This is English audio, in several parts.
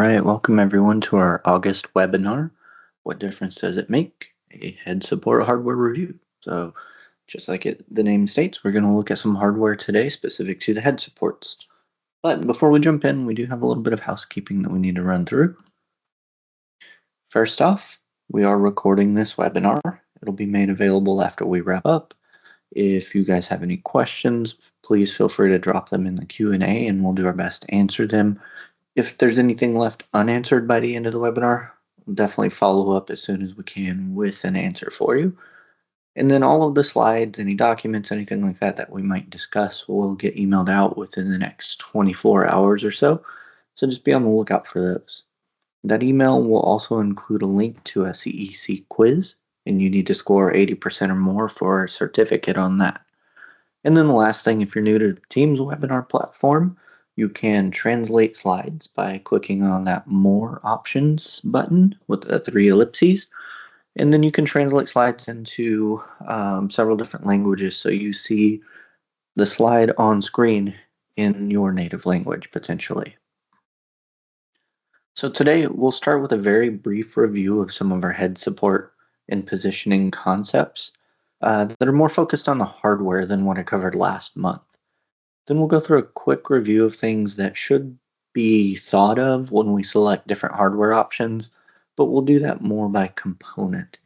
right, welcome everyone to our August webinar. What difference does it make? A head support hardware review. So, just like the name states, we're going to look at some hardware today specific to the head supports. But before we jump in, we do have a little bit of housekeeping that we need to run through. First off, we are recording this webinar. It'll be made available after we wrap up. If you guys have any questions, please feel free to drop them in the Q&A and we'll do our best to answer them. If there's anything left unanswered by the end of the webinar, we'll definitely follow up as soon as we can with an answer for you. And then all of the slides, any documents, anything like that that we might discuss will get emailed out within the next 24 hours or so. So just be on the lookout for those. That email will also include a link to a CEC quiz, and you need to score 80% or more for a certificate on that. And then the last thing, if you're new to the Teams webinar platform, you can translate slides by clicking on that More Options button with the 3 ellipses. And then you can translate slides into several different languages so you see the slide on screen in your native language, potentially. So today we'll start with a very brief review of some of our head support and positioning concepts that are more focused on the hardware than what I covered last month. Then we'll go through a quick review of things that should be thought of when we select different hardware options, but we'll do that more by component.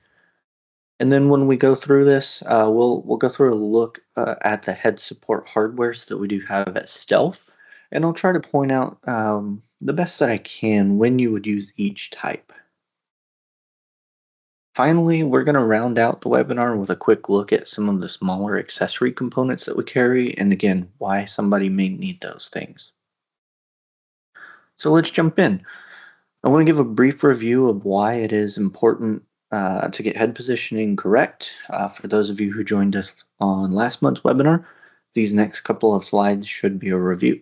And then when we go through this, we'll go through a look at the head support hardwares that we do have at Stealth, and I'll try to point out the best that I can when you would use each type. Finally, we're going to round out the webinar with a quick look at some of the smaller accessory components that we carry, and again, why somebody may need those things. So let's jump in. I want to give a brief review of why it is important to get head positioning correct. For those of you who joined us on last month's webinar, these next couple of slides should be a review.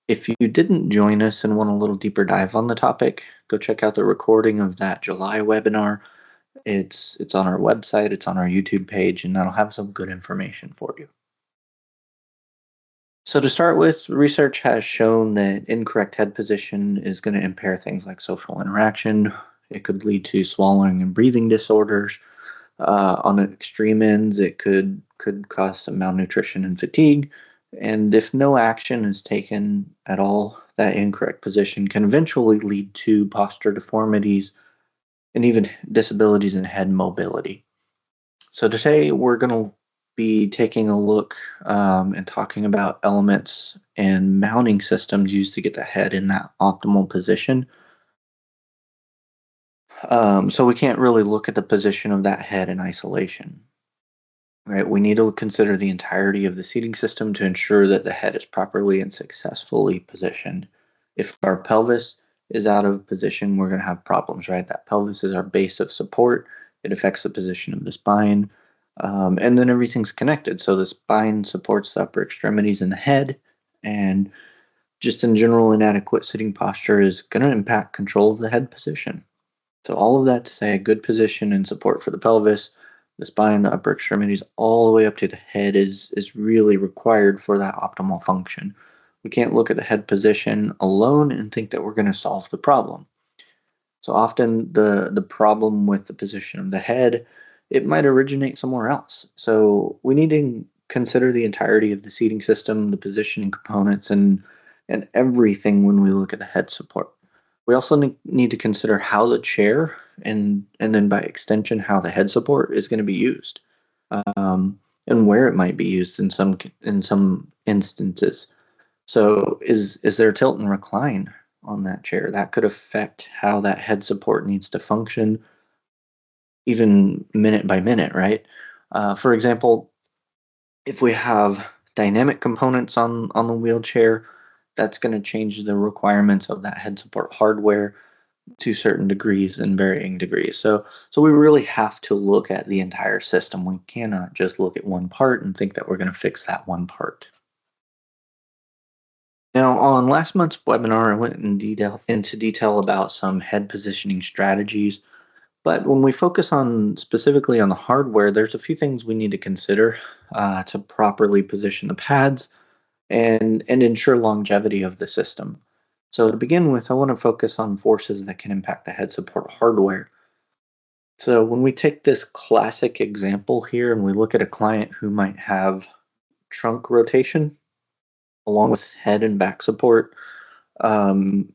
If you didn't join us and want a little deeper dive on the topic, go check out the recording of that July webinar. It's on our website, it's on our YouTube page, and that'll have some good information for you. So to start with, research has shown that incorrect head position is going to impair things like social interaction. It could lead to swallowing and breathing disorders. On the extreme ends, it could cause some malnutrition and fatigue. And if no action is taken at all, that incorrect position can eventually lead to posture deformities and even disabilities in head mobility. So today we're going to be taking a look and talking about elements and mounting systems used to get the head in that optimal position. So we can't really look at the position of that head in isolation. Right? We need to consider the entirety of the seating system to ensure that the head is properly and successfully positioned. If our pelvis is out of position, we're going to have problems, right? That pelvis is our base of support. It affects the position of the spine, and then everything's connected. So the spine supports the upper extremities and the head, and just in general, inadequate sitting posture is going to impact control of the head position. So all of that to say, a good position and support for the pelvis, the spine, the upper extremities, all the way up to the head is really required for that optimal function. We can't look at the head position alone and think that we're going to solve the problem. So often the problem with the position of the head, it might originate somewhere else. So we need to consider the entirety of the seating system, the positioning components, and everything when we look at the head support. We also need to consider how the chair and then by extension how the head support is going to be used, and where it might be used in some instances. So is there tilt and recline on that chair? That could affect how that head support needs to function, even minute by minute, right? For example, if we have dynamic components on the wheelchair, that's going to change the requirements of that head support hardware to certain degrees and varying degrees. So we really have to look at the entire system. We cannot just look at one part and think that we're going to fix that one part. Now, on last month's webinar, I went into detail about some head positioning strategies, but when we focus specifically on the hardware, there's a few things we need to consider to properly position the pads and ensure longevity of the system. So to begin with, I want to focus on forces that can impact the head support hardware. So when we take this classic example here and we look at a client who might have trunk rotation along with head and back support, um,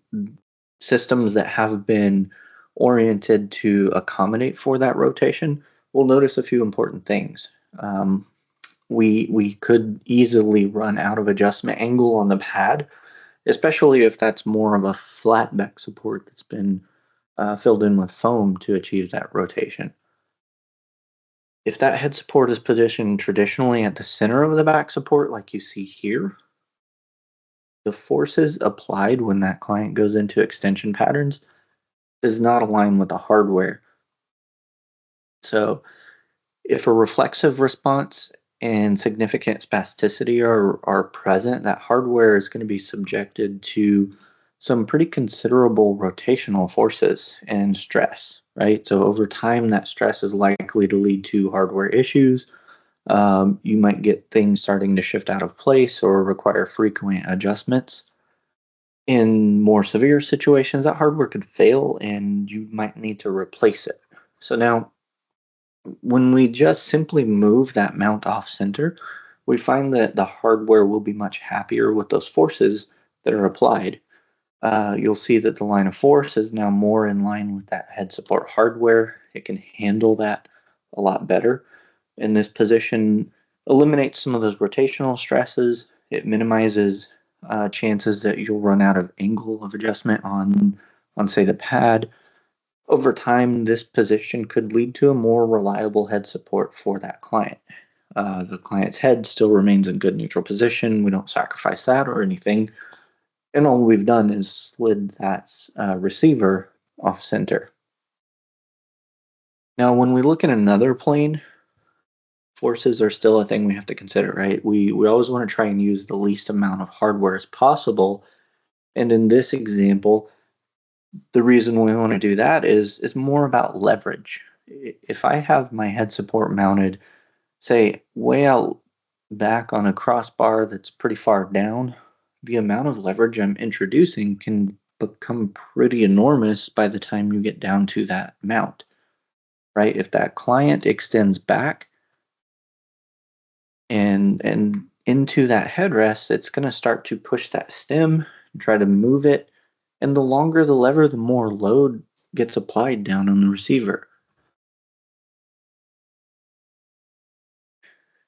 systems that have been oriented to accommodate for that rotation, we'll notice a few important things. Um, we could easily run out of adjustment angle on the pad, especially if that's more of a flat back support that's been filled in with foam to achieve that rotation. If that head support is positioned traditionally at the center of the back support, like you see here, the forces applied when that client goes into extension patterns does not align with the hardware. So, if a reflexive response and significant spasticity are present, that hardware is going to be subjected to some pretty considerable rotational forces and stress, right? So, over time, that stress is likely to lead to hardware issues. You might get things starting to shift out of place or require frequent adjustments. In more severe situations, that hardware could fail and you might need to replace it. So now, when we just simply move that mount off center, we find that the hardware will be much happier with those forces that are applied. You'll see that the line of force is now more in line with that head support hardware. It can handle that a lot better. And this position eliminates some of those rotational stresses. It minimizes chances that you'll run out of angle of adjustment on say the pad. Over time, this position could lead to a more reliable head support for that client. The client's head still remains in good neutral position. We don't sacrifice that or anything. And all we've done is slid that receiver off center. Now, when we look at another plane, forces are still a thing we have to consider, right? We always want to try and use the least amount of hardware as possible. And in this example, the reason we want to do that is more about leverage. If I have my head support mounted, say, way out back on a crossbar that's pretty far down, the amount of leverage I'm introducing can become pretty enormous by the time you get down to that mount, right? If that client extends back and into that headrest, it's going to start to push that stem and try to move it. And the longer the lever, the more load gets applied down on the receiver.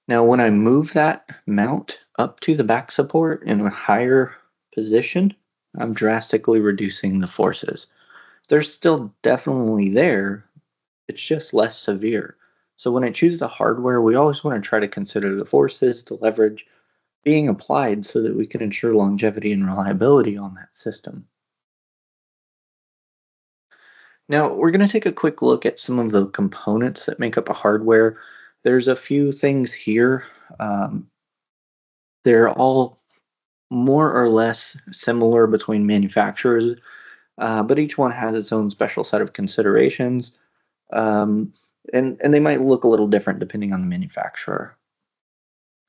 Now, when I move that mount up to the back support in a higher position, I'm drastically reducing the forces. They're still definitely there, it's just less severe. So when I choose the hardware, we always want to try to consider the forces, the leverage being applied so that we can ensure longevity and reliability on that system. Now, we're going to take a quick look at some of the components that make up a hardware. There's a few things here. Um, they're all more or less similar between manufacturers, but each one has its own special set of considerations, um, and they might look a little different depending on the manufacturer.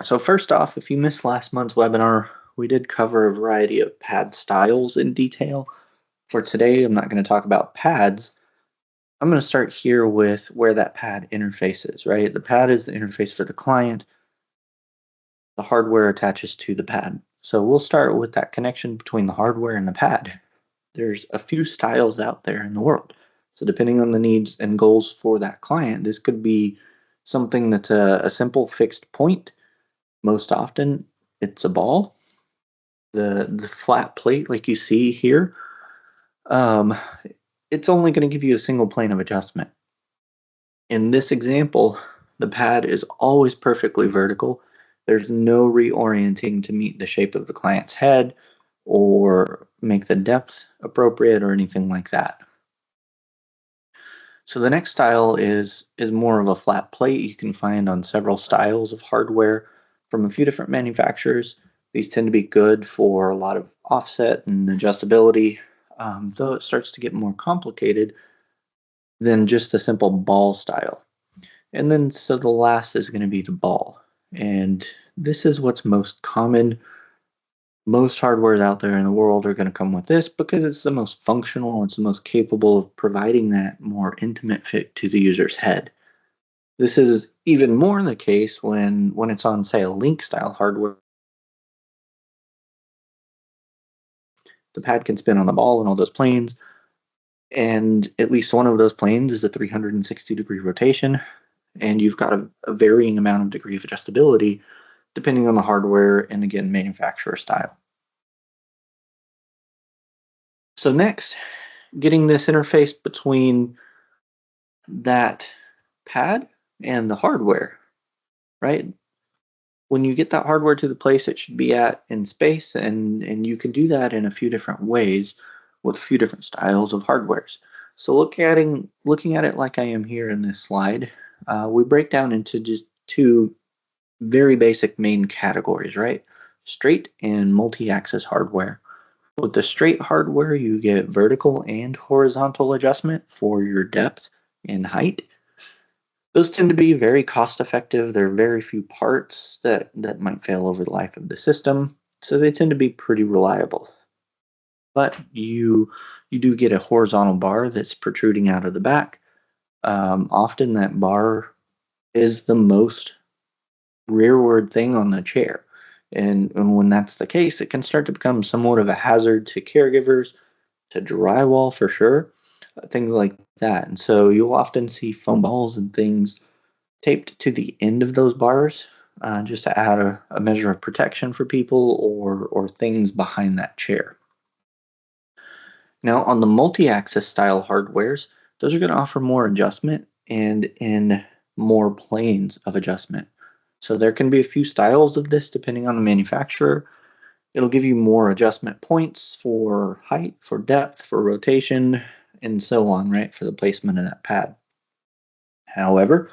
So first off, if you missed last month's webinar, we did cover a variety of pad styles in detail. For today, I'm not going to talk about pads. I'm going to start here with where that pad interfaces, right? The pad is the interface for the client. The hardware attaches to the pad. So we'll start with that connection between the hardware and the pad. There's a few styles out there in the world. So depending on the needs and goals for that client, this could be something that's a simple fixed point. Most often, it's a ball. The flat plate, like you see here, um, it's only going to give you a single plane of adjustment. In this example, the pad is always perfectly vertical. There's no reorienting to meet the shape of the client's head or make the depth appropriate or anything like that. So the next style is more of a flat plate you can find on several styles of hardware from a few different manufacturers. These tend to be good for a lot of offset and adjustability, though it starts to get more complicated than just the simple ball style. And then so the last is going to be the ball. And this is what's most common. Most hardwares out there in the world are going to come with this because it's the most functional, it's the most capable of providing that more intimate fit to the user's head. This is even more the case when it's on, say, a link style hardware. The pad can spin on the ball and all those planes, and at least one of those planes is a 360-degree rotation, and you've got a varying amount of degree of adjustability depending on the hardware and, again, manufacturer style. So next, getting this interface between that pad and the hardware, right? When you get that hardware to the place it should be at in space, and you can do that in a few different ways with a few different styles of hardwares. So looking at it like I am here in this slide, we break down into just two very basic main categories, right? Straight and multi-axis hardware. With the straight hardware, you get vertical and horizontal adjustment for your depth and height. Those tend to be very cost effective. There are very few parts that might fail over the life of the system, so they tend to be pretty reliable. But you do get a horizontal bar that's protruding out of the back. Often that bar is the most rearward thing on the chair. And when that's the case, it can start to become somewhat of a hazard to caregivers, to drywall for sure, things like that. And so you'll often see foam balls and things taped to the end of those bars, just to add a measure of protection for people or things behind that chair. Now, on the multi-axis style hardwares, those are going to offer more adjustment and in more planes of adjustment. So there can be a few styles of this depending on the manufacturer. It'll give you more adjustment points for height, for depth, for rotation, and so on, right, for the placement of that pad. However,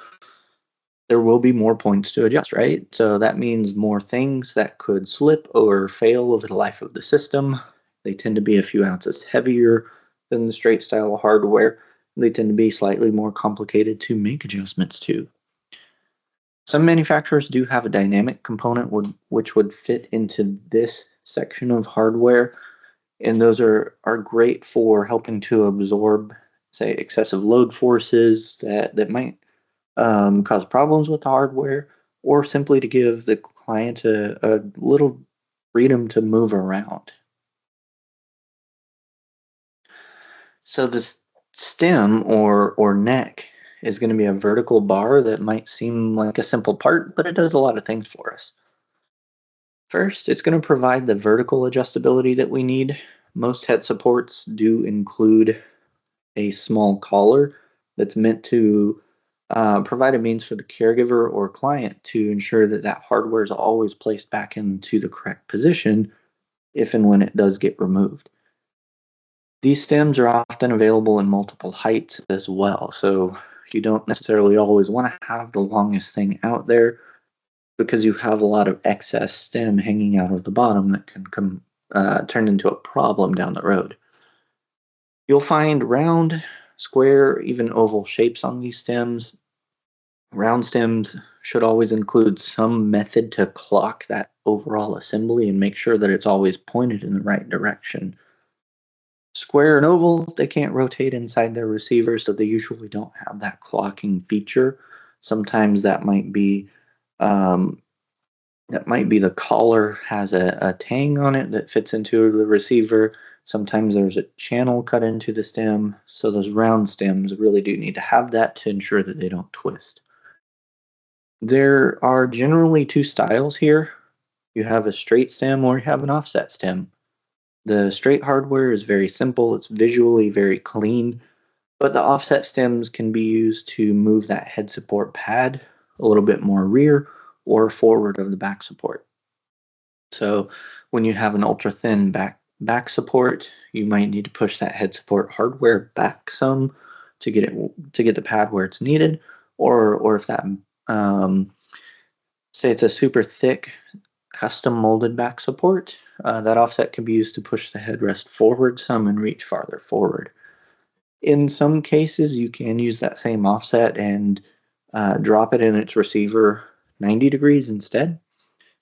there will be more points to adjust, right? So that means more things that could slip or fail over the life of the system. They tend to be a few ounces heavier than the straight style hardware. They tend to be slightly more complicated to make adjustments to. Some manufacturers do have a dynamic component which would fit into this section of hardware, and those are great for helping to absorb, say, excessive load forces that might cause problems with the hardware, or simply to give the client a little freedom to move around. So this stem or neck is going to be a vertical bar that might seem like a simple part, but it does a lot of things for us. First, it's going to provide the vertical adjustability that we need. Most head supports do include a small collar that's meant to provide a means for the caregiver or client to ensure that that hardware is always placed back into the correct position if and when it does get removed. These stems are often available in multiple heights as well, so you don't necessarily always want to have the longest thing out there because you have a lot of excess stem hanging out of the bottom that can turn into a problem down the road. You'll find round, square, even oval shapes on these stems. Round stems should always include some method to clock that overall assembly and make sure that it's always pointed in the right direction. Square and oval, they can't rotate inside their receiver, so they usually don't have that clocking feature. Sometimes um, that might be the collar has a tang on it that fits into the receiver. Sometimes there's a channel cut into the stem, so those round stems really do need to have that to ensure that they don't twist. There are generally two styles here. You have a straight stem or you have an offset stem. The straight hardware is very simple, it's visually very clean, but the offset stems can be used to move that head support pad a little bit more rear or forward of the back support. So when you have an ultra thin back support, you might need to push that head support hardware back some to get the pad where it's needed, or if that um, say it's a super thick custom molded back support, that offset can be used to push the headrest forward some and reach farther forward. In some cases, you can use that same offset and drop it in its receiver 90 degrees instead,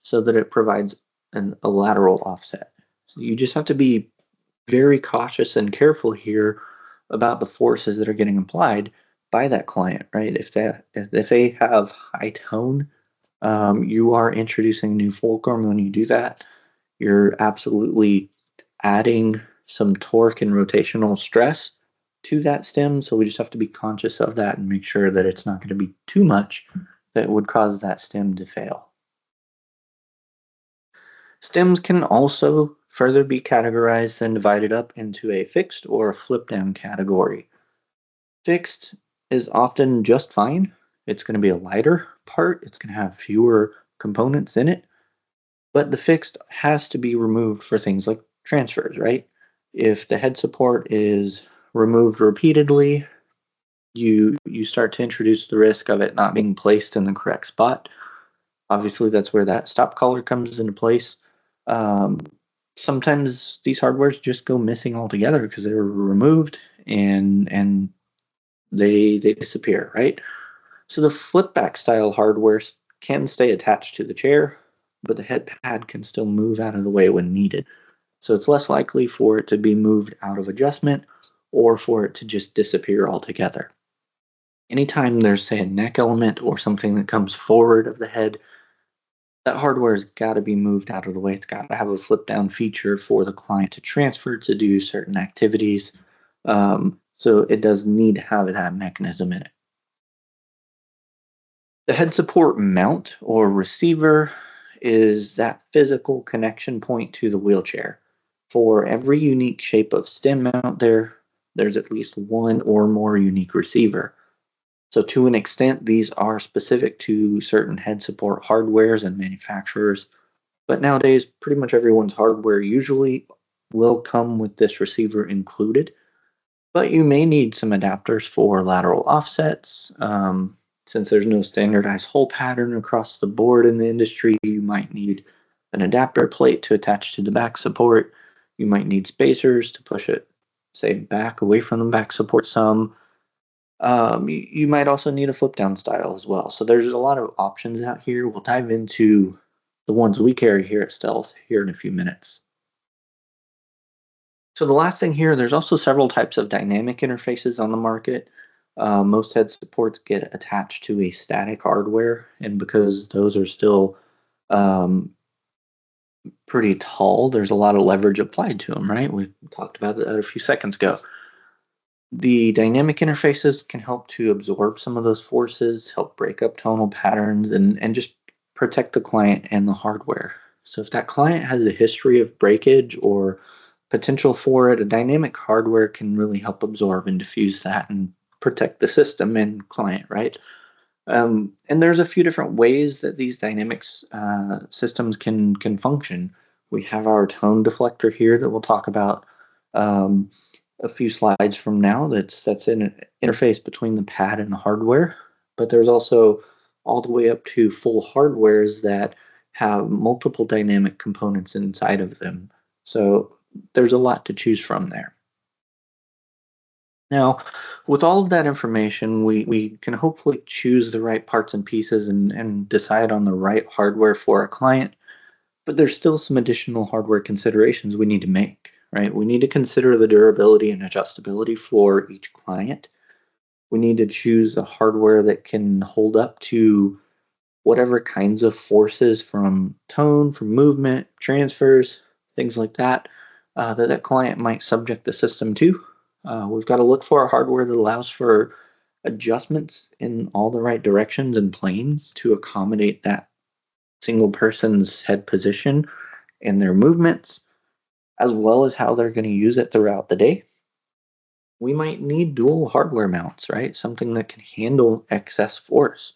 so that it provides a lateral offset. So you just have to be very cautious and careful here about the forces that are getting applied by that client, right? If they have high tone, you are introducing new fulcrum. When you do that, you're absolutely adding some torque and rotational stress to that stem. So we just have to be conscious of that and make sure that it's not going to be too much that would cause that stem to fail. Stems can also further be categorized and divided up into a fixed or a flip down category. Fixed is often just fine. It's going to be a lighter part, it's going to have fewer components in it, but the fixed has to be removed for things like transfers, right? If the head support is removed repeatedly, you start to introduce the risk of it not being placed in the correct spot. Obviously, that's where that stop collar comes into place. Um, Sometimes these hardwares just go missing altogether because they were removed and they disappear, right? So the flip back style hardware can stay attached to the chair, but the head pad can still move out of the way when needed. So it's less likely for it to be moved out of adjustment or for it to just disappear altogether. Anytime there's, say, a neck element or something that comes forward of the head, that hardware's got to be moved out of the way. It's got to have a flip down feature for the client to transfer to do certain activities. So it does need to have that mechanism in it. The head support mount or receiver is that physical connection point to the wheelchair. For every unique shape of stem mount there's at least one or more unique receiver. So to an extent, these are specific to certain head support hardwares and manufacturers. But nowadays, pretty much everyone's hardware usually will come with this receiver included. But you may need some adapters for lateral offsets. Since there's no standardized hole pattern across the board in the industry, you might need an adapter plate to attach to the back support. You might need spacers to push it, say, back away from the back support some. You might also need a flip down style as well. So there's a lot of options out here. We'll dive into the ones we carry here at Stealth here in a few minutes. So the last thing here, there's also several types of dynamic interfaces on the market. Most head supports get attached to a static hardware, and because those are still um, pretty tall, there's a lot of leverage applied to them, right? We talked about that a few seconds ago. The dynamic interfaces can help to absorb some of those forces, help break up tonal patterns, and just protect the client and the hardware. So if that client has a history of breakage or potential for it, a dynamic hardware can really help absorb and diffuse that and protect the system and client, right? And there's a few different ways that these dynamics systems can function. We have our tone deflector here that we'll talk about um, a few slides from now. That's an interface between the pad and the hardware. But there's also all the way up to full hardwares that have multiple dynamic components inside of them. So there's a lot to choose from there. Now, with all of that information, we can hopefully choose the right parts and pieces and decide on the right hardware for our client, but there's still some additional hardware considerations we need to make, right? We need to consider the durability and adjustability for each client. We need to choose a hardware that can hold up to whatever kinds of forces from tone, from movement, transfers, things like that, that client might subject the system to. We've got to look for a hardware that allows for adjustments in all the right directions and planes to accommodate that single person's head position and their movements, as well as how they're going to use it throughout the day. We might need dual hardware mounts, right? Something that can handle excess force.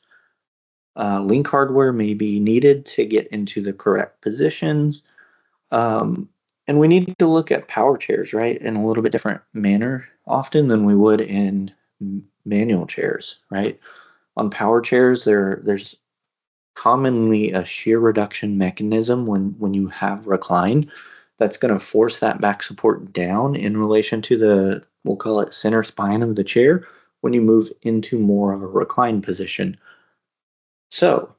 Link hardware may be needed to get into the correct positions. Um, and we need to look at power chairs, right, in a little bit different manner often than we would in manual chairs, right? On power chairs, there's commonly a shear reduction mechanism when you have recline that's going to force that back support down in relation to the, we'll call it center spine of the chair when you move into more of a recline position. So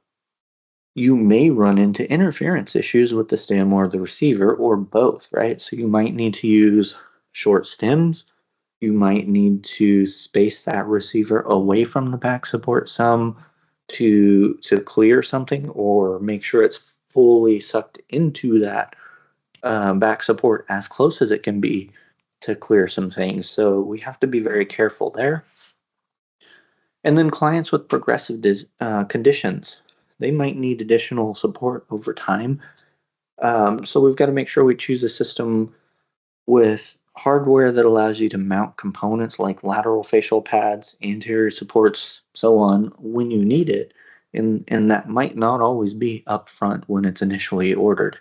You may run into interference issues with the stem or the receiver or both, right? So you might need to use short stems. You might need to space that receiver away from the back support some to clear something or make sure it's fully sucked into that back support as close as it can be to clear some things. So we have to be very careful there. And then clients with progressive conditions, they might need additional support over time. So we've got to make sure we choose a system with hardware that allows you to mount components like lateral facial pads, anterior supports, so on, when you need it. And that might not always be upfront when it's initially ordered.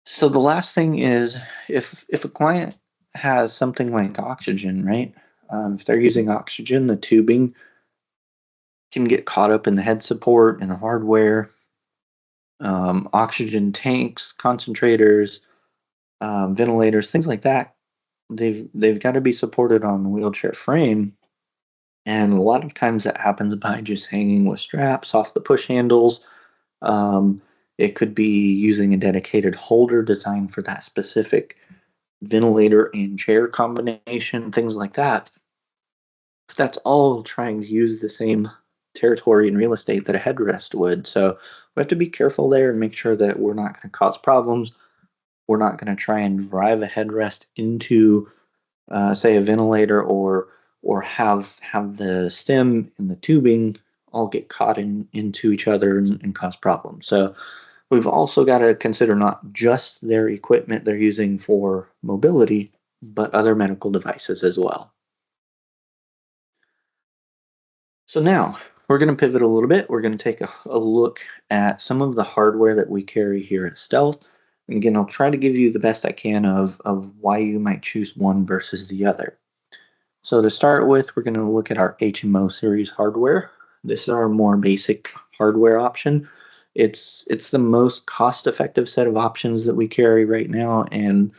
So the last thing is if a client has something like oxygen, right? If they're using oxygen, the tubing can get caught up in the head support and the hardware. Oxygen tanks, concentrators, ventilators, things like that. They've got to be supported on the wheelchair frame, and a lot of times that happens by just hanging with straps off the push handles. Um, it could be using a dedicated holder designed for that specific ventilator and chair combination, things like that. That's all trying to use the same territory and real estate that a headrest would. So we have to be careful there and make sure that we're not going to cause problems. We're not going to try and drive a headrest into, say, a ventilator or have the stem and the tubing all get caught into each other and cause problems. So we've also got to consider not just their equipment they're using for mobility, but other medical devices as well. So now we're going to pivot a little bit. We're going to take a look at some of the hardware that we carry here at Stealth. And again, I'll try to give you the best I can of why you might choose one versus the other. So to start with, we're going to look at our HMO series hardware. This is our more basic hardware option. It's the most cost-effective set of options that we carry right now, and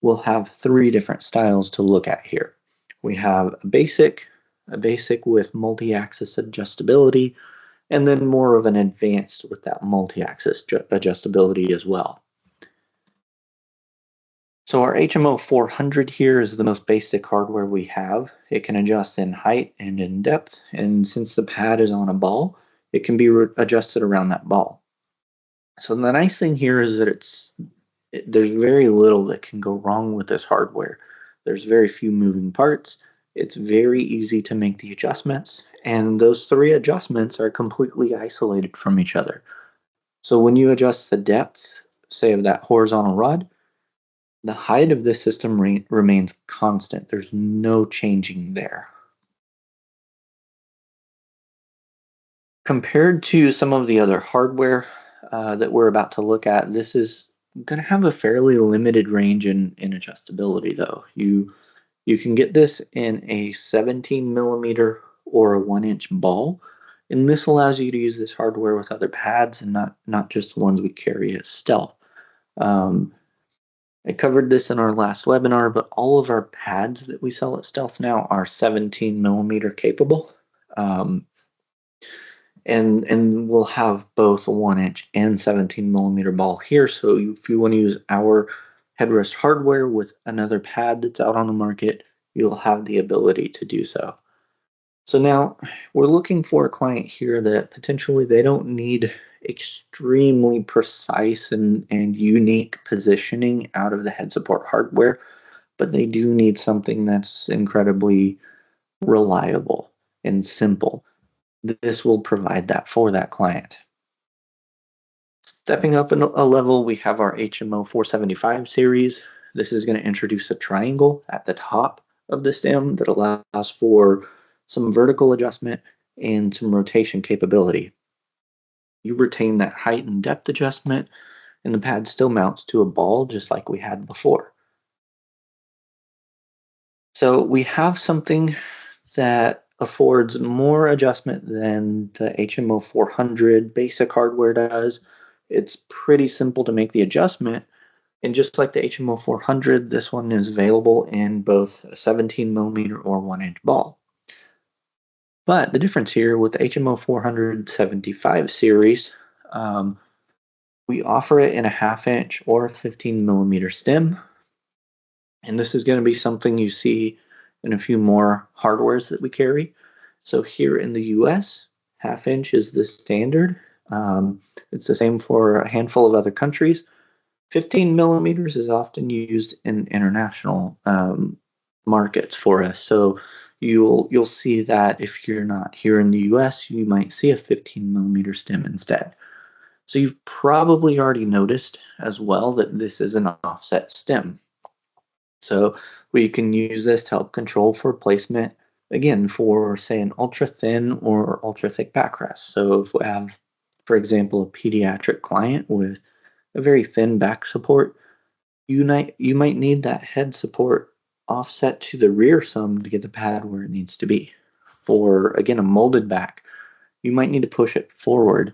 we'll have three different styles to look at here. We have a basic with multi-axis adjustability, and then more of an advanced with that multi-axis adjustability as well. So our HMO 400 here is the most basic hardware we have. It can adjust in height and in depth, and since the pad is on a ball, it can be adjusted around that ball. So the nice thing here is that there's very little that can go wrong with this hardware. There's very few moving parts. It's very easy to make the adjustments, and those three adjustments are completely isolated from each other. So when you adjust the depth, say of that horizontal rod, the height of this system remains constant. There's no changing there. Compared to some of the other hardware that we're about to look at, this is going to have a fairly limited range in adjustability, though. You can get this in a 17 millimeter or a 1-inch ball, and this allows you to use this hardware with other pads and not just the ones we carry as Stealth. I covered this in our last webinar, but all of our pads that we sell at Stealth now are 17 millimeter capable. And we'll have both a 1-inch and 17 millimeter ball here. So if you want to use our headrest hardware with another pad that's out on the market, you'll have the ability to do so. So now we're looking for a client here that potentially they don't need extremely precise and unique positioning out of the head support hardware, but they do need something that's incredibly reliable and simple. This will provide that for that client. Stepping up a level, we have our HMO 475 series. This is going to introduce a triangle at the top of the stem that allows for some vertical adjustment and some rotation capability. You retain that height and depth adjustment, and the pad still mounts to a ball just like we had before. So we have something that affords more adjustment than the HMO 400 basic hardware does. It's pretty simple to make the adjustment. And just like the HMO 400, this one is available in both a 17 millimeter or 1-inch ball. But the difference here with the HMO 475 series, we offer it in a 1/2 inch or 15 mm stem. And this is going to be something you see in a few more hardwares that we carry. So here in the US, 1/2 inch is the standard. It's the same for a handful of other countries. 15 mm is often used in international markets for us. So you'll see that if you're not here in the US, you might see a 15 mm stem instead. So you've probably already noticed as well that this is an offset stem. So we can use this to help control for placement, again, for say an ultra thin or ultra thick backrest. So if we have, for example, a pediatric client with a very thin back support, you might need that head support offset to the rear some to get the pad where it needs to be. For again a molded back, you might need to push it forward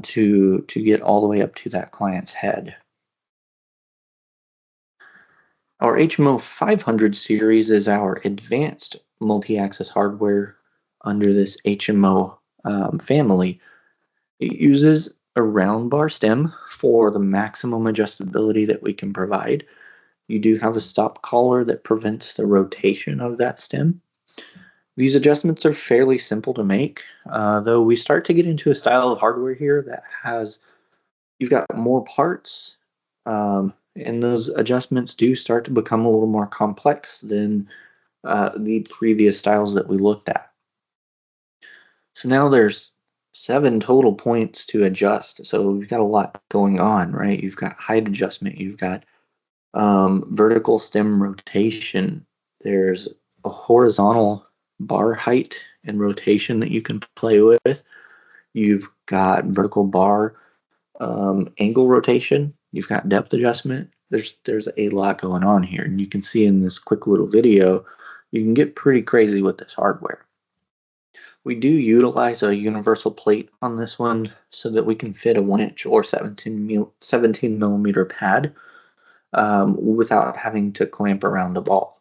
to get all the way up to that client's head. Our HMO 500 series is our advanced multi-axis hardware under this HMO family. It uses a round bar stem for the maximum adjustability that we can provide. You do have a stop collar that prevents the rotation of that stem. These adjustments are fairly simple to make, though we start to get into a style of hardware here that has, you've got more parts, and those adjustments do start to become a little more complex than the previous styles that we looked at. So now there's 7 total points to adjust. So we've got a lot going on, right? You've got height adjustment, you've got vertical stem rotation, there's a horizontal bar height and rotation that you can play with. You've got vertical bar angle rotation. You've got depth adjustment. There's a lot going on here, and you can see in this quick little video, you can get pretty crazy with this hardware. We do utilize a universal plate on this one so that we can fit a 1-inch or 17 mm pad without having to clamp around a ball.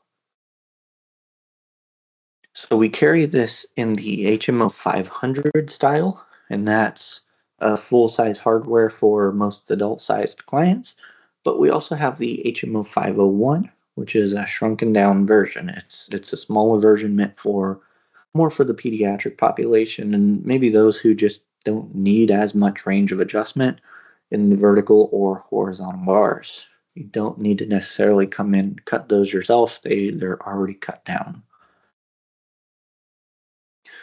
So we carry this in the HMO 500 style, and that's a full-size hardware for most adult-sized clients. But we also have the HMO 501, which is a shrunken down version. It's a smaller version meant for more for the pediatric population and maybe those who just don't need as much range of adjustment in the vertical or horizontal bars. You don't need to necessarily come in and cut those yourself. They're already cut down.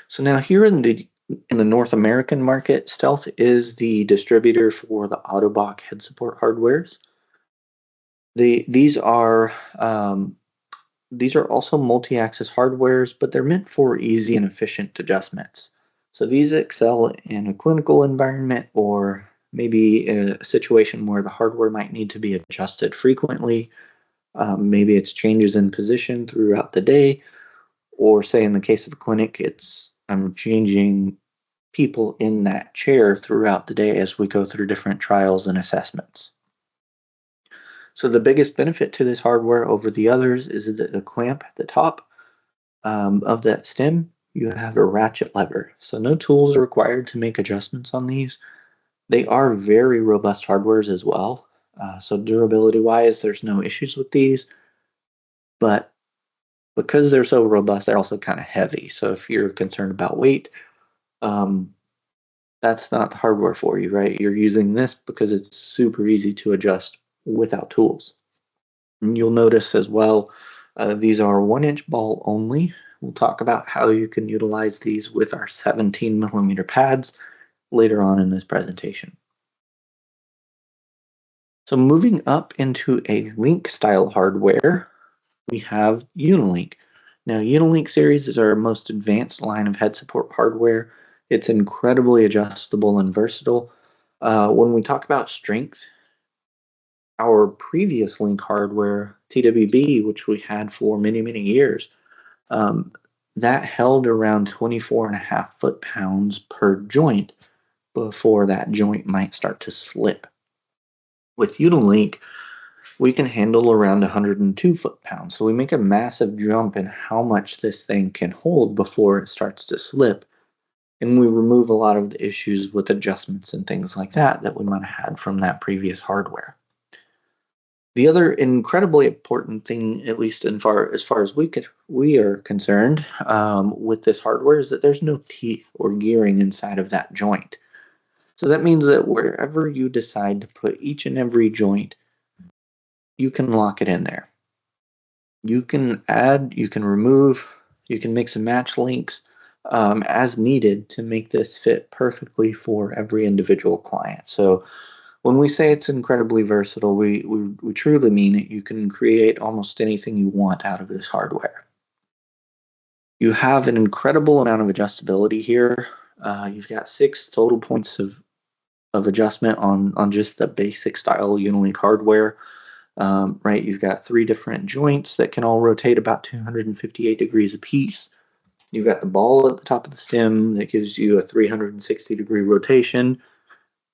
So now here in the North American market, Stealth is the distributor for the Autobach head support hardwares. These are also multi-axis hardwares, but they're meant for easy and efficient adjustments. So these excel in a clinical environment or maybe in a situation where the hardware might need to be adjusted frequently. Maybe it's changes in position throughout the day, or say in the case of the clinic, I'm changing people in that chair throughout the day as we go through different trials and assessments. So the biggest benefit to this hardware over the others is that the clamp at the top of that stem, you have a ratchet lever. So no tools are required to make adjustments on these. They are very robust hardwares as well. So durability wise, there's no issues with these. But because they're so robust, they're also kind of heavy. So if you're concerned about weight, that's not the hardware for you, right? You're using this because it's super easy to adjust without tools. And you'll notice as well, these are 1-inch ball only. We'll talk about how you can utilize these with our 17 mm pads later on in this presentation. So moving up into a link style hardware, we have Unilink. Now, Unilink series is our most advanced line of head support hardware. It's incredibly adjustable and versatile. When we talk about strength, our previous Link hardware, TWB, which we had for many, many years, that held around 24.5 foot-pounds per joint before that joint might start to slip. With Unilink, we can handle around 102 foot-pounds. So we make a massive jump in how much this thing can hold before it starts to slip. And we remove a lot of the issues with adjustments and things like that that we might have had from that previous hardware. The other incredibly important thing, at least as far as we are concerned, with this hardware, is that there's no teeth or gearing inside of that joint. So that means that wherever you decide to put each and every joint, you can lock it in there. You can add, you can remove, you can mix and match links as needed to make this fit perfectly for every individual client. So when we say it's incredibly versatile, we truly mean it. You can create almost anything you want out of this hardware. You have an incredible amount of adjustability here. You've got 6 total points of adjustment on just the basic style Unilink hardware. Right, you've got 3 different joints that can all rotate about 258 degrees apiece. You've got the ball at the top of the stem that gives you a 360-degree rotation.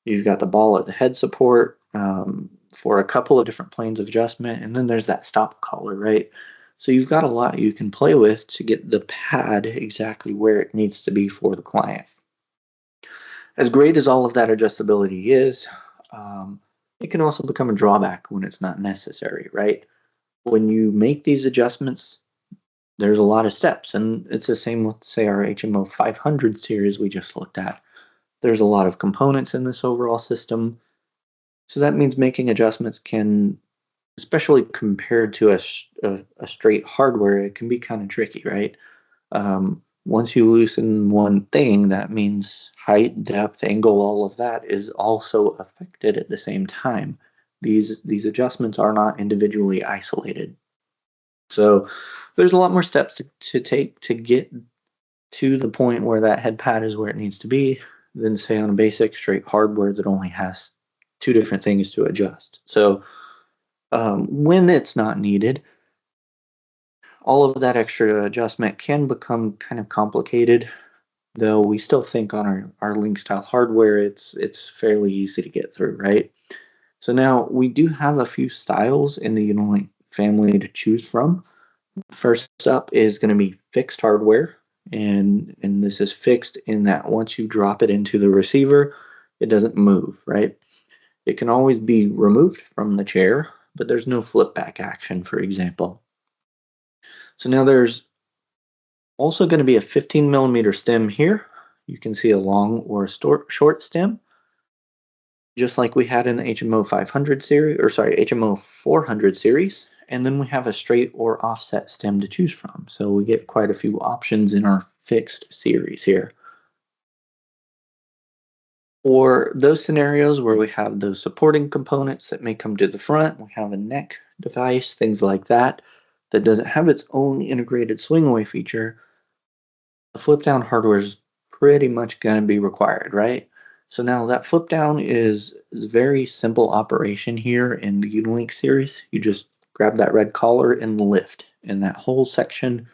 You've got the ball at the head support for a couple of different planes of adjustment, and then there's that stop collar, right? So you've got a lot you can play with to get the pad exactly where it needs to be for the client. As great as all of that adjustability is, it can also become a drawback when it's not necessary, right? When you make these adjustments, there's a lot of steps, and it's the same with, say, our HMO 500 series we just looked at. There's a lot of components in this overall system, so that means making adjustments can, especially compared to a straight hardware, it can be kind of tricky, right? Once you loosen one thing, that means height, depth, angle, all of that is also affected at the same time. These adjustments are not individually isolated. So there's a lot more steps to take to get to the point where that head pad is where it needs to be than, say, on a basic straight hardware that only has 2 different things to adjust. So when it's not needed, all of that extra adjustment can become kind of complicated, though we still think on our link style hardware it's fairly easy to get through, right? So now we do have a few styles in the Unilink family to choose from. First up is going to be fixed hardware, and this is fixed in that once you drop it into the receiver, it doesn't move, right? It can always be removed from the chair, but there's no flip back action, for example. So now there's also going to be a 15 millimeter stem here. You can see a long or a short stem, just like we had in the HMO 500 series, or sorry, HMO 400 series. And then we have a straight or offset stem to choose from. So we get quite a few options in our fixed series here. Or those scenarios where we have those supporting components that may come to the front, we have a neck device, things like that, that doesn't have its own integrated swing away feature, the flip down hardware is pretty much going to be required, right? So now that flip down is very simple operation here in the Unilink series. You just grab that red collar and lift, and that whole section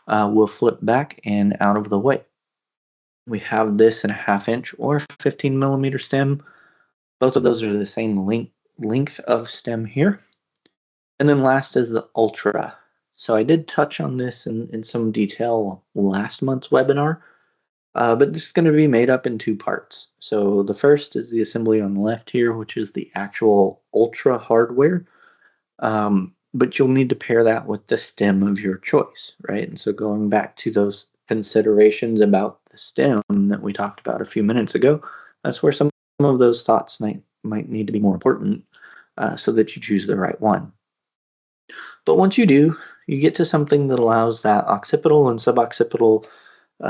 will flip back and out of the way. We have this in a 1/2 inch or 15 millimeter stem. Both of those are the same length of stem here. And then last is the Ultra. So I did touch on this in some detail last month's webinar, but this is going to be made up in 2 parts. So the first is the assembly on the left here, which is the actual Ultra hardware. But you'll need to pair that with the stem of your choice, right? And so going back to those considerations about the stem that we talked about a few minutes ago, that's where some of those thoughts might need to be more important so that you choose the right one. But once you do, you get to something that allows that occipital and suboccipital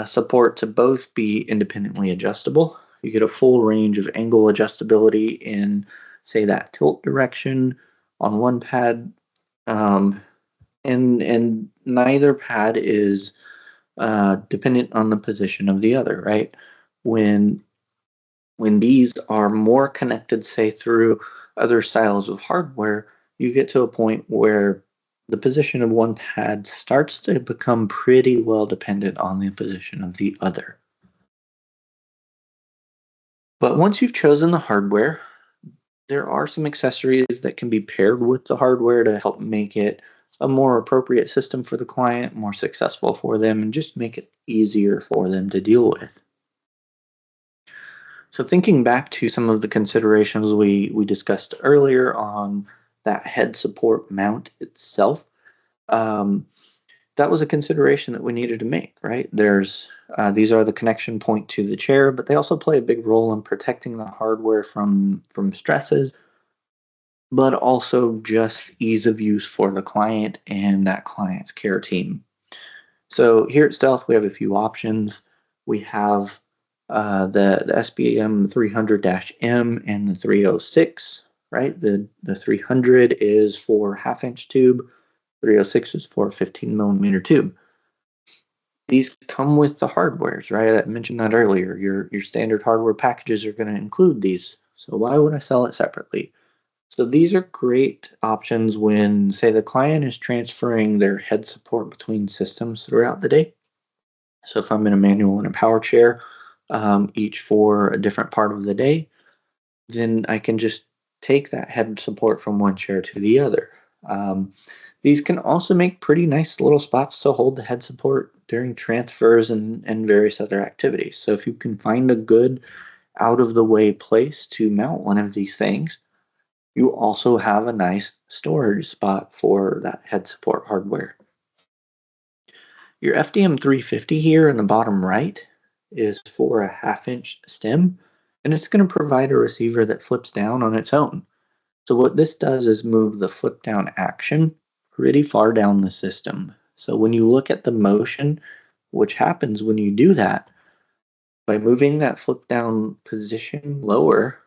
support to both be independently adjustable. You get a full range of angle adjustability in, say, that tilt direction on one pad, and neither pad is dependent on the position of the other, right? When these are more connected, say, through other styles of hardware, you get to a point where the position of one pad starts to become pretty well dependent on the position of the other. But once you've chosen the hardware, There are some accessories that can be paired with the hardware to help make it a more appropriate system for the client, more successful for them, and just make it easier for them to deal with. So, thinking back to some of the considerations we discussed earlier on that head support mount itself, um, that was a consideration that we needed to make, right? These are the connection point to the chair, but they also play a big role in protecting the hardware from stresses, but also just ease of use for the client and that client's care team. So here at Stealth, we have a few options. We have the SBM 300-M and the 306, right? The 300 is for half-inch tube, 306 is for a 15 millimeter tube. These come with the hardwares, right? I mentioned that earlier. Your standard hardware packages are going to include these. So why would I sell it separately? So these are great options when, say, the client is transferring their head support between systems throughout the day. So if I'm in a manual and a power chair, each for a different part of the day, then I can just take that head support from one chair to the other. Um, these can also make pretty nice little spots to hold the head support during transfers and various other activities. So if you can find a good out of the way place to mount one of these things, you also have a nice storage spot for that head support hardware. Your FDM 350 here in the bottom right is for a half-inch stem, and it's going to provide a receiver that flips down on its own. So what this does is move the flip down action pretty far down the system. So when you look at the motion, which happens when you do that, by moving that flip down position lower,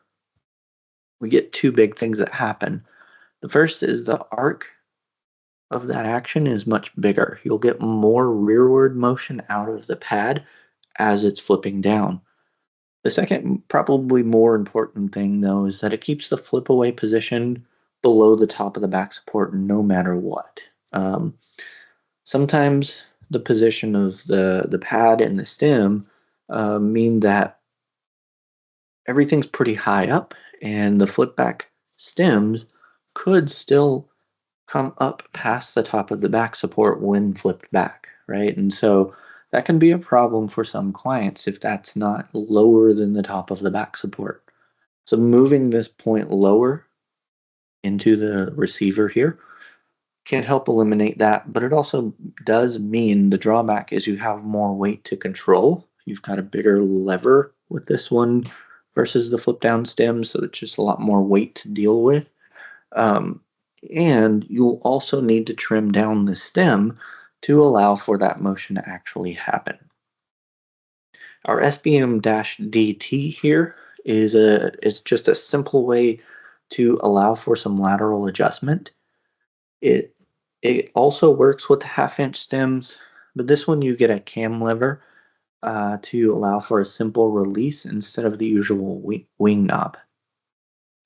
we get two big things that happen. The first is the arc of that action is much bigger. You'll get more rearward motion out of the pad as it's flipping down. The second, probably more important thing though, is that it keeps the flip away position below the top of the back support no matter what. Um, Sometimes the position of the pad and the stem mean that everything's pretty high up and the flip back stems could still come up past the top of the back support when flipped back, right? And so that can be a problem for some clients if that's not lower than the top of the back support. So moving this point lower into the receiver here can help eliminate that, but it also does mean the drawback is you have more weight to control. You've got a bigger lever with this one versus the flip down stem, so it's just a lot more weight to deal with. Um, and you'll also need to trim down the stem to allow for that motion to actually happen. Our SBM-DT here is just a simple way to allow for some lateral adjustment. It it also works with the half-inch stems, but this one you get a cam lever to allow for a simple release instead of the usual wing knob.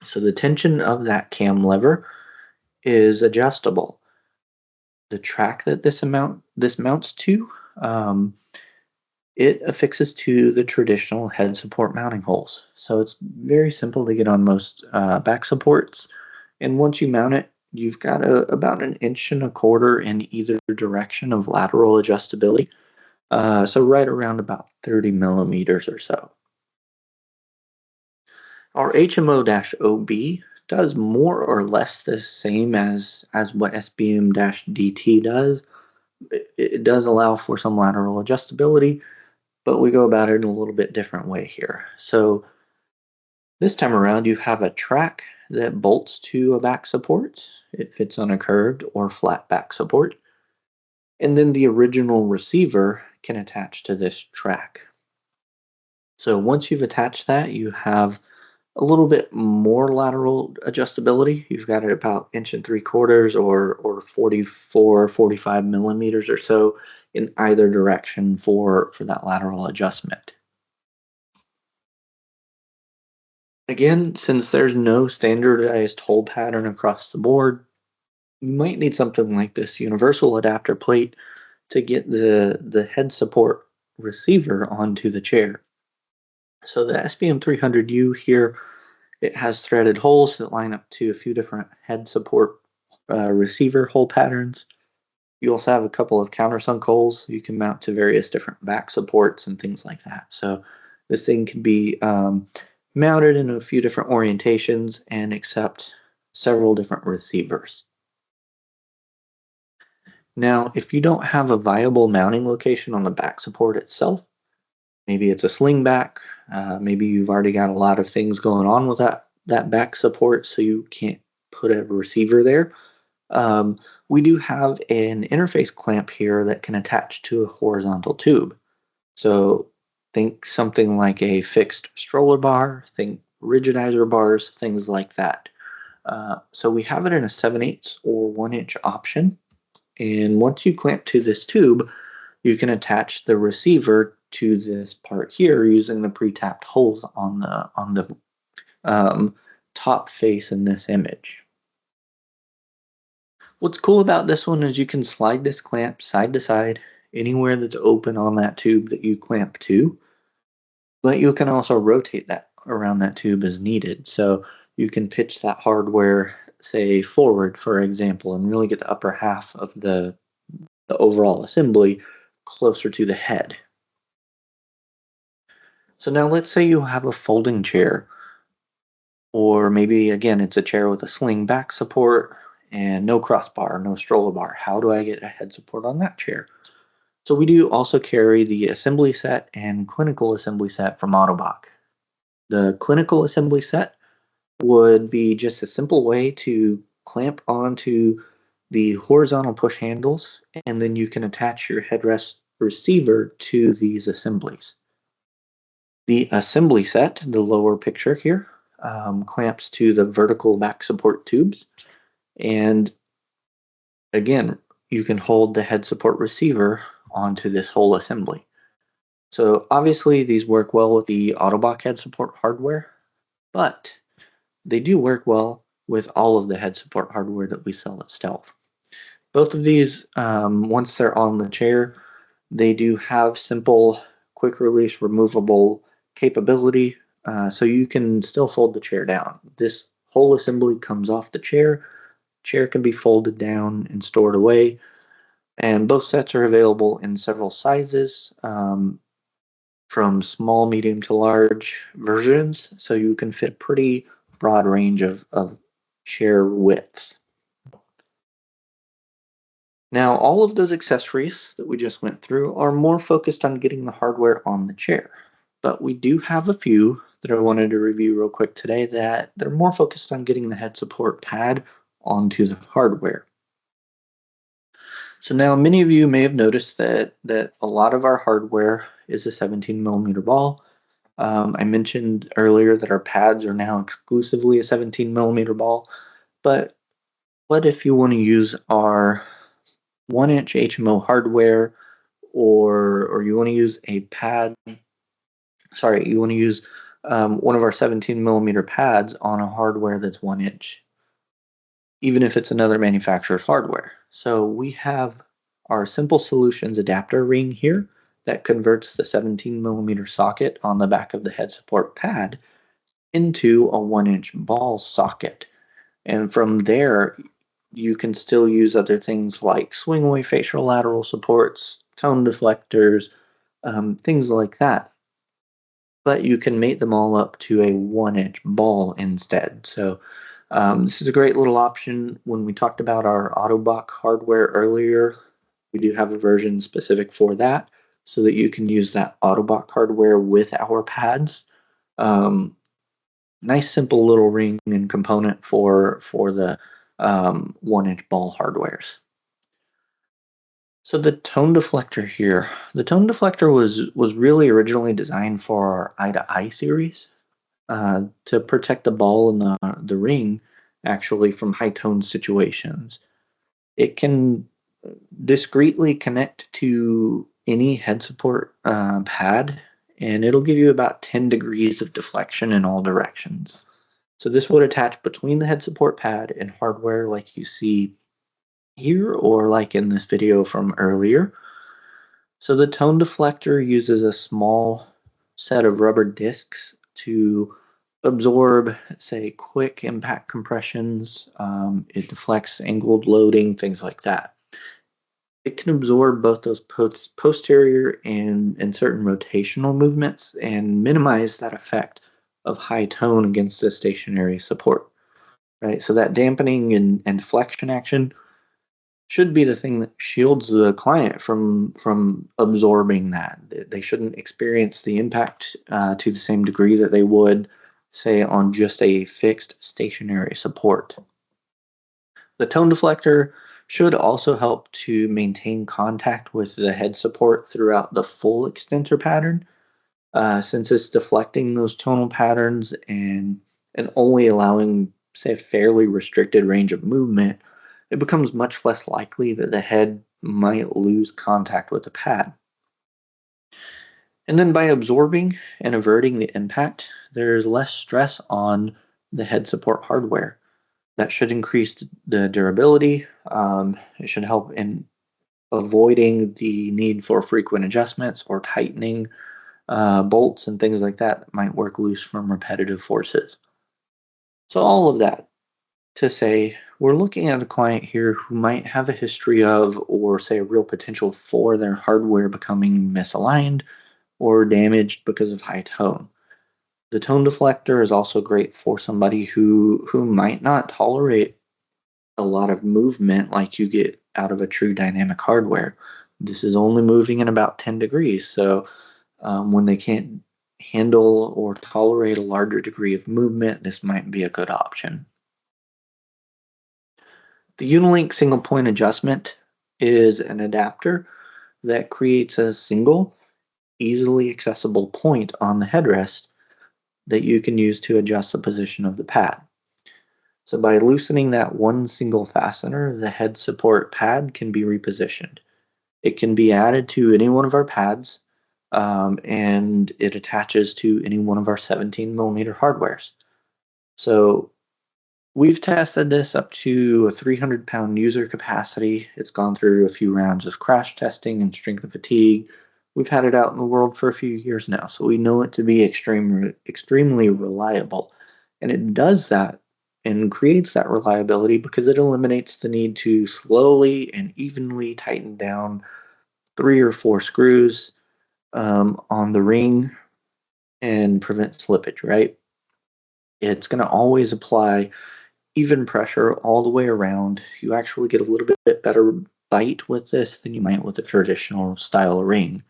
So the tension of that cam lever is adjustable. The track that this mounts to, um, it affixes to the traditional head support mounting holes. So it's very simple to get on most back supports. And once you mount it, you've got about an inch and a quarter in either direction of lateral adjustability. So right around about 30 millimeters or so. Our HMO-OB does more or less the same as what SBM-DT does. It does allow for some lateral adjustability, but we go about it in a little bit different way here. So this time around, you have a track that bolts to a back support. It fits on a curved or flat back support. And then the original receiver can attach to this track. So once you've attached that, you have a little bit more lateral adjustability. You've got it about inch and three quarters or 44, 45 millimeters or so in either direction for that lateral adjustment. Again, since there's no standardized hole pattern across the board, you might need something like this universal adapter plate to get the head support receiver onto the chair. So the SBM 300U here, It has threaded holes that line up to a few different head support receiver hole patterns. You also have a couple of countersunk holes you can mount to various different back supports and things like that. So this thing can be mounted in a few different orientations and accept several different receivers. Now, if you don't have a viable mounting location on the back support itself, maybe it's a sling back, maybe you've already got a lot of things going on with that back support, so you can't put a receiver there. We do have an interface clamp here that can attach to a horizontal tube. So think something like a fixed stroller bar, think rigidizer bars, things like that. So we have it in a 7/8 or 1-inch option. And once you clamp to this tube, you can attach the receiver to this part here using the pre-tapped holes on the top face in this image. What's cool about this one is you can slide this clamp side to side anywhere that's open on that tube that you clamp to, but you can also rotate that around that tube as needed. So you can pitch that hardware, say, forward, for example, and really get the upper half of the overall assembly closer to the head. So now let's say you have a folding chair, or maybe again it's a chair with a sling back support and no crossbar, no stroller bar. How do I get a head support on that chair? So we do also carry the assembly set and clinical assembly set from Autobach. The clinical assembly set would be just a simple way to clamp onto the horizontal push handles, and then you can attach your headrest receiver to these assemblies. The assembly set, the lower picture here, clamps to the vertical back support tubes, and again, you can hold the head support receiver onto this whole assembly. So obviously these work well with the Autobach head support hardware, but they do work well with all of the head support hardware that we sell at Stealth. Both of these, once they're on the chair, they do have simple, quick release, removable capability, so you can still fold the chair down. This whole assembly comes off the chair. Chair can be folded down and stored away, and both sets are available in several sizes, from small, medium to large versions, so you can fit a pretty broad range of chair widths. Now, all of those accessories that we just went through are more focused on getting the hardware on the chair, but we do have a few that I wanted to review real quick today that they're more focused on getting the head support pad onto the hardware. So now many of you may have noticed that a lot of our hardware is a 17mm ball. I mentioned earlier that our pads are now exclusively a 17mm ball, but what if you want to use our 1-inch HMO hardware, or you want to use a pad, sorry, you want to use one of our 17mm pads on a hardware that's 1-inch, even if it's another manufacturer's hardware. So we have our Simple Solutions adapter ring here that converts the 17mm socket on the back of the head support pad into a 1-inch ball socket. And from there, you can still use other things like swing away facial lateral supports, tone deflectors, things like that. But you can mate them all up to a 1-inch ball instead. So this is a great little option. When we talked about our Autobach hardware earlier, we do have a version specific for that so that you can use that Autobach hardware with our pads. Nice simple little ring and component for the 1-inch ball hardwares. So the tone deflector here, the tone deflector was really originally designed for our Eye to Eye series, to protect the ball and the ring actually from high tone situations. It can discreetly connect to any head support pad, and it'll give you about 10 degrees of deflection in all directions. So this would attach between the head support pad and hardware like you see here, or like in this video from earlier. So the tone deflector uses a small set of rubber discs to absorb, say, quick impact compressions. It deflects angled loading, things like that. It can absorb both those posterior and certain rotational movements and minimize that effect of high tone against the stationary support, right? So that dampening and flexion action should be the thing that shields the client from absorbing that. They shouldn't experience the impact to the same degree that they would, say, on just a fixed stationary support. The tone deflector should also help to maintain contact with the head support throughout the full extensor pattern, since it's deflecting those tonal patterns and only allowing, say, a fairly restricted range of movement. It becomes much less likely that the head might lose contact with the pad. And then by absorbing and averting the impact, there's less stress on the head support hardware. That should increase the durability. It should help in avoiding the need for frequent adjustments or tightening bolts and things like that might work loose from repetitive forces. So all of that to say, we're looking at a client here who might have a history of, or say a real potential for their hardware becoming misaligned or damaged because of high tone. The tone deflector is also great for somebody who might not tolerate a lot of movement like you get out of a true dynamic hardware. This is only moving in about 10 degrees, so when they can't handle or tolerate a larger degree of movement, this might be a good option. The Unilink single point adjustment is an adapter that creates a single, easily accessible point on the headrest that you can use to adjust the position of the pad. So by loosening that one single fastener, the head support pad can be repositioned. It can be added to any one of our pads, and it attaches to any one of our 17 millimeter hardwares. So we've tested this up to a 300-pound user capacity. It's gone through a few rounds of crash testing and strength and fatigue. We've had it out in the world for a few years now, so we know it to be extremely reliable. And it does that and creates that reliability because it eliminates the need to slowly and evenly tighten down 3 or 4 screws on the ring and prevent slippage, right? It's going to always apply even pressure all the way around. You actually get a little bit better bite with this than you might with a traditional style ring.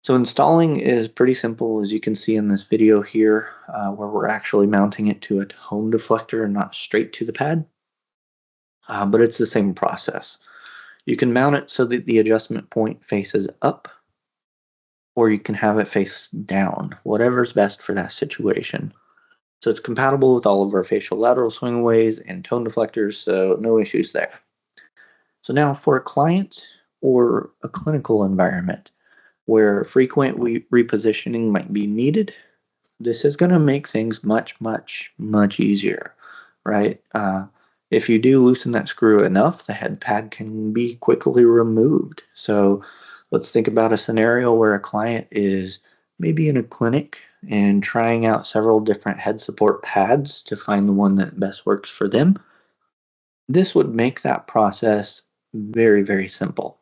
So installing is pretty simple, as you can see in this video here, where we're actually mounting it to a tone deflector and not straight to the pad. But it's the same process. You can mount it so that the adjustment point faces up, or you can have it face down, whatever's best for that situation. So it's compatible with all of our facial lateral swingways and tone deflectors, so no issues there. So now for a client or a clinical environment where frequent repositioning might be needed, this is going to make things much, much, much easier, right? If you do loosen that screw enough, the head pad can be quickly removed. So let's think about a scenario where a client is maybe in a clinic and trying out several different head support pads to find the one that best works for them. This would make that process very, very simple.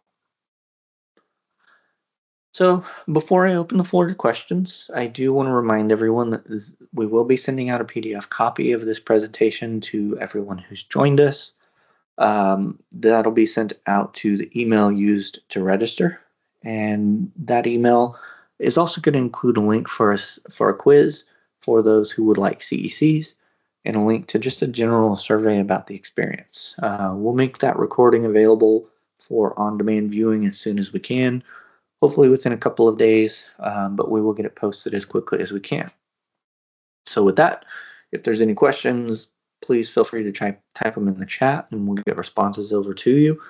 So before I open the floor to questions, I do want to remind everyone that we will be sending out a PDF copy of this presentation to everyone who's joined us. That'll be sent out to the email used to register. And that email is also going to include a link for a quiz for those who would like CECs and a link to just a general survey about the experience. We'll make that recording available for on-demand viewing as soon as we can, hopefully within a couple of days, but we will get it posted as quickly as we can. So with that, if there's any questions, please feel free to type them in the chat and we'll get responses over to you.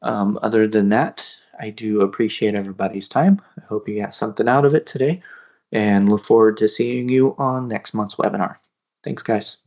Other than that, I do appreciate everybody's time. I hope you got something out of it today and look forward to seeing you on next month's webinar. Thanks, guys.